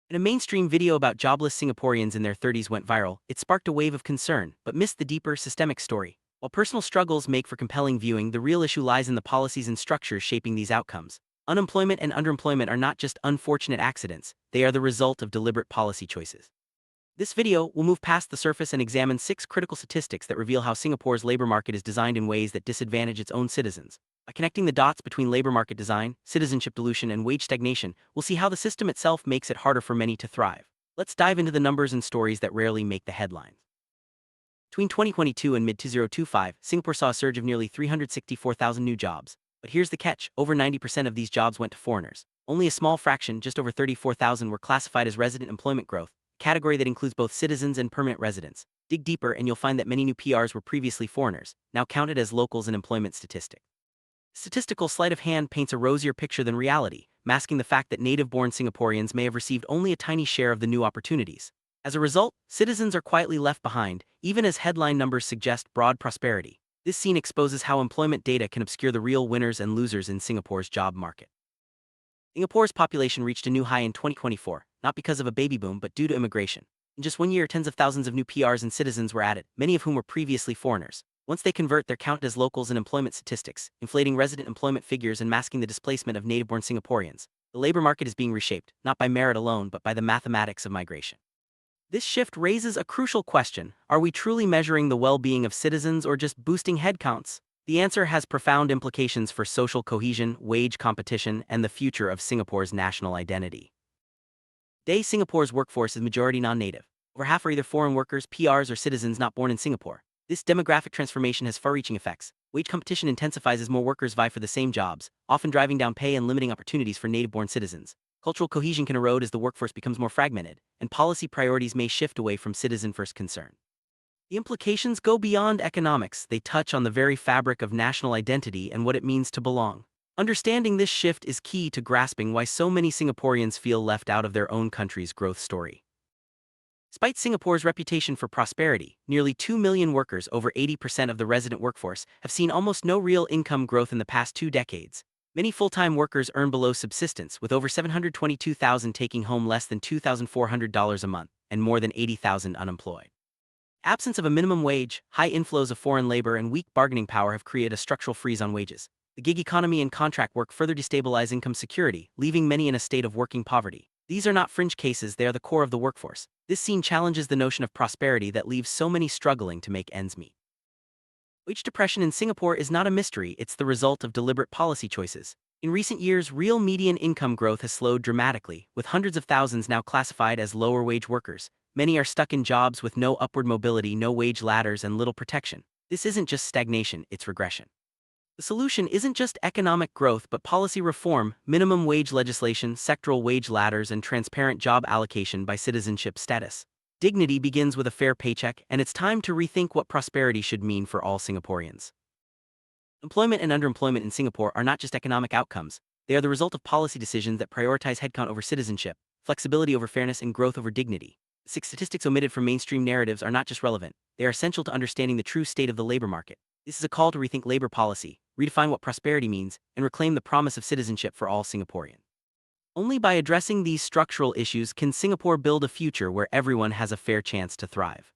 And a mainstream video about jobless Singaporeans in their 30s went viral. It sparked a wave of concern, but missed the deeper, systemic story. While personal struggles make for compelling viewing, the real issue lies in the policies and structures shaping these outcomes. Unemployment and underemployment are not just unfortunate accidents, they are the result of deliberate policy choices. This video will move past the surface and examine 6 critical statistics that reveal how Singapore's labor market is designed in ways that disadvantage its own citizens. By connecting the dots between labor market design, citizenship dilution, and wage stagnation, we'll see how the system itself makes it harder for many to thrive. Let's dive into the numbers and stories that rarely make the headlines. Between 2022 and mid-2025, Singapore saw a surge of nearly 364,000 new jobs. But here's the catch: over 90% of these jobs went to foreigners. Only a small fraction, just over 34,000, were classified as resident employment growth, a category that includes both citizens and permanent residents. Dig deeper and you'll find that many new PRs were previously foreigners, now counted as locals in employment statistics. Statistical sleight of hand paints a rosier picture than reality, masking the fact that native-born Singaporeans may have received only a tiny share of the new opportunities. As a result, citizens are quietly left behind, even as headline numbers suggest broad prosperity. This scene exposes how employment data can obscure the real winners and losers in Singapore's job market. Singapore's population reached a new high in 2024, not because of a baby boom but due to immigration. In just 1 year, tens of thousands of new PRs and citizens were added, many of whom were previously foreigners. Once they convert, they're counted as locals in employment statistics, inflating resident employment figures and masking the displacement of native-born Singaporeans. The labor market is being reshaped, not by merit alone but by the mathematics of migration. This shift raises a crucial question: are we truly measuring the well-being of citizens or just boosting headcounts? The answer has profound implications for social cohesion, wage competition, and the future of Singapore's national identity. Today, Singapore's workforce is majority non-native. Over half are either foreign workers, PRs, or citizens not born in Singapore. This demographic transformation has far-reaching effects. Wage competition intensifies as more workers vie for the same jobs, often driving down pay and limiting opportunities for native-born citizens. Cultural cohesion can erode as the workforce becomes more fragmented, and policy priorities may shift away from citizen-first concern. The implications go beyond economics. They touch on the very fabric of national identity and what it means to belong. Understanding this shift is key to grasping why so many Singaporeans feel left out of their own country's growth story. Despite Singapore's reputation for prosperity, nearly 2 million workers, over 80% of the resident workforce, have seen almost no real income growth in the past 2 decades. Many full-time workers earn below subsistence, with over 722,000 taking home less than $2,400 a month, and more than 80,000 unemployed. Absence of a minimum wage, high inflows of foreign labor, and weak bargaining power have created a structural freeze on wages. The gig economy and contract work further destabilize income security, leaving many in a state of working poverty. These are not fringe cases, they are the core of the workforce. This scene challenges the notion of prosperity that leaves so many struggling to make ends meet. Wage depression in Singapore is not a mystery, it's the result of deliberate policy choices. In recent years, real median income growth has slowed dramatically, with hundreds of thousands now classified as lower-wage workers. Many are stuck in jobs with no upward mobility, no wage ladders, and little protection. This isn't just stagnation, it's regression. The solution isn't just economic growth but policy reform, minimum wage legislation, sectoral wage ladders, and transparent job allocation by citizenship status. Dignity begins with a fair paycheck, and it's time to rethink what prosperity should mean for all Singaporeans. Employment and underemployment in Singapore are not just economic outcomes, they are the result of policy decisions that prioritize headcount over citizenship, flexibility over fairness, and growth over dignity. The 6 statistics omitted from mainstream narratives are not just relevant, they are essential to understanding the true state of the labor market. This is a call to rethink labor policy, redefine what prosperity means, and reclaim the promise of citizenship for all Singaporeans. Only by addressing these structural issues can Singapore build a future where everyone has a fair chance to thrive.